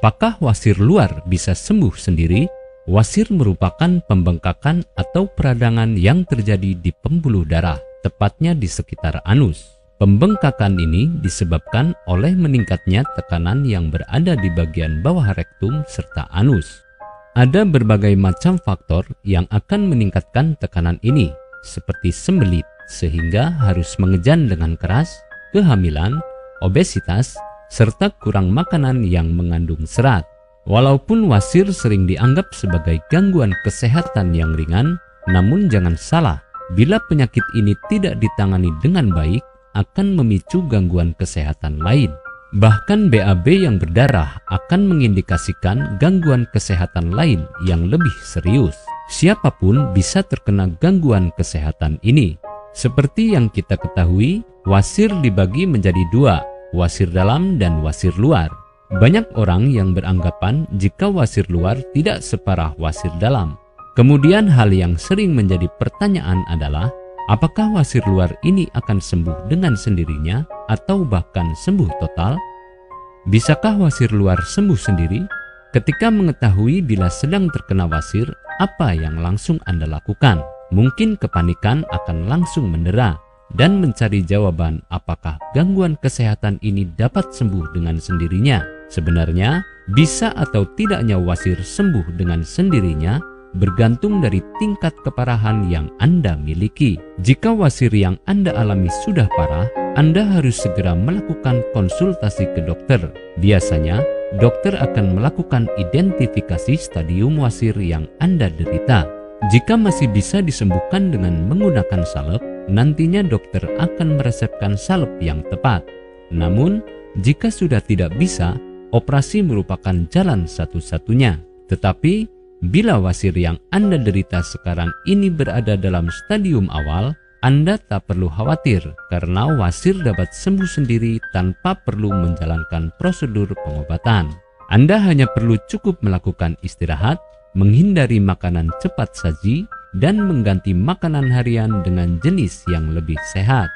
Apakah wasir luar bisa sembuh sendiri? Wasir merupakan pembengkakan atau peradangan yang terjadi di pembuluh darah, tepatnya di sekitar anus. Pembengkakan ini disebabkan oleh meningkatnya tekanan yang berada di bagian bawah rektum serta anus. Ada berbagai macam faktor yang akan meningkatkan tekanan ini, seperti sembelit, sehingga harus mengejan dengan keras, kehamilan, obesitas, serta kurang makanan yang mengandung serat. Walaupun wasir sering dianggap sebagai gangguan kesehatan yang ringan, namun jangan salah, bila penyakit ini tidak ditangani dengan baik, akan memicu gangguan kesehatan lain. Bahkan BAB yang berdarah akan mengindikasikan gangguan kesehatan lain yang lebih serius. Siapapun bisa terkena gangguan kesehatan ini. Seperti yang kita ketahui, wasir dibagi menjadi dua, wasir dalam dan wasir luar. Banyak orang yang beranggapan jika wasir luar tidak separah wasir dalam. Kemudian hal yang sering menjadi pertanyaan adalah, apakah wasir luar ini akan sembuh dengan sendirinya atau bahkan sembuh total? Bisakah wasir luar sembuh sendiri? Ketika mengetahui bila sedang terkena wasir, apa yang langsung Anda lakukan? Mungkin kepanikan akan langsung mendera dan mencari jawaban apakah gangguan kesehatan ini dapat sembuh dengan sendirinya. Sebenarnya, bisa atau tidaknya wasir sembuh dengan sendirinya bergantung dari tingkat keparahan yang Anda miliki. Jika wasir yang Anda alami sudah parah, Anda harus segera melakukan konsultasi ke dokter. Biasanya, dokter akan melakukan identifikasi stadium wasir yang Anda derita. Jika masih bisa disembuhkan dengan menggunakan salep, nantinya dokter akan meresepkan salep yang tepat. Namun, jika sudah tidak bisa, operasi merupakan jalan satu-satunya. Tetapi, bila wasir yang Anda derita sekarang ini berada dalam stadium awal, Anda tak perlu khawatir karena wasir dapat sembuh sendiri tanpa perlu menjalankan prosedur pengobatan. Anda hanya perlu cukup melakukan istirahat, menghindari makanan cepat saji, dan mengganti makanan harian dengan jenis yang lebih sehat.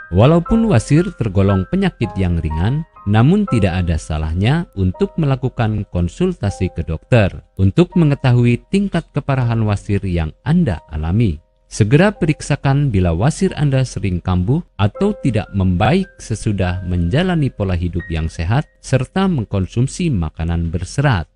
Walaupun wasir tergolong penyakit yang ringan, namun tidak ada salahnya untuk melakukan konsultasi ke dokter untuk mengetahui tingkat keparahan wasir yang Anda alami. Segera periksakan bila wasir Anda sering kambuh atau tidak membaik sesudah menjalani pola hidup yang sehat serta mengkonsumsi makanan berserat.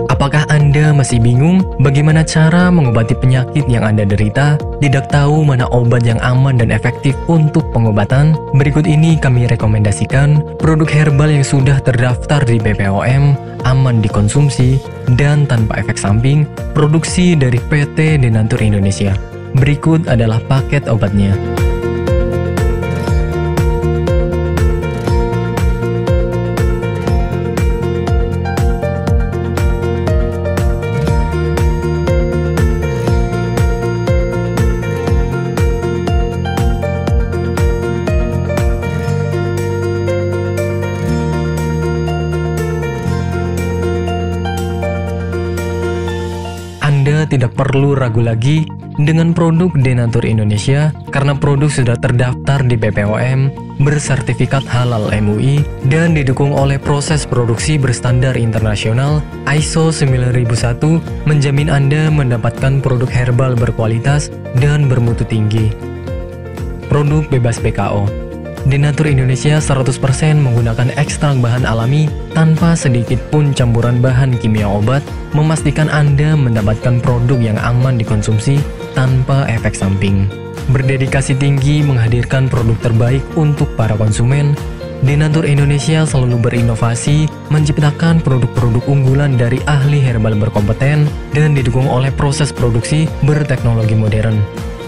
Apakah Anda masih bingung bagaimana cara mengobati penyakit yang Anda derita? Tidak tahu mana obat yang aman dan efektif untuk pengobatan? Berikut ini kami rekomendasikan produk herbal yang sudah terdaftar di BPOM, aman dikonsumsi, dan tanpa efek samping, produksi dari PT Denatur Indonesia. Berikut adalah paket obatnya. Anda tidak perlu ragu lagi dengan produk Denatur Indonesia karena produk sudah terdaftar di BPOM, bersertifikat halal MUI, dan didukung oleh proses produksi berstandar internasional ISO 9001, menjamin Anda mendapatkan produk herbal berkualitas dan bermutu tinggi. Produk bebas BKO. Denatur Indonesia 100% menggunakan ekstrak bahan alami tanpa sedikit pun campuran bahan kimia obat, memastikan Anda mendapatkan produk yang aman dikonsumsi tanpa efek samping. Berdedikasi tinggi menghadirkan produk terbaik untuk para konsumen, Denatur Indonesia selalu berinovasi, menciptakan produk-produk unggulan dari ahli herbal berkompeten dan didukung oleh proses produksi berteknologi modern.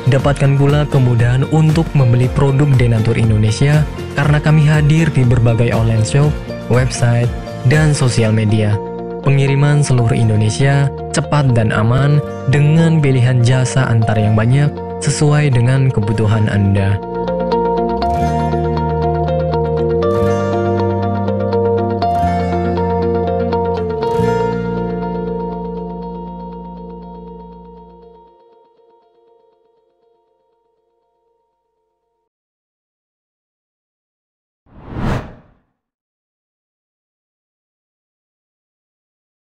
Dapatkan pula kemudahan untuk membeli produk Denatur Indonesia karena kami hadir di berbagai online shop, website, dan sosial media. Pengiriman seluruh Indonesia cepat dan aman dengan pilihan jasa antar yang banyak sesuai dengan kebutuhan Anda.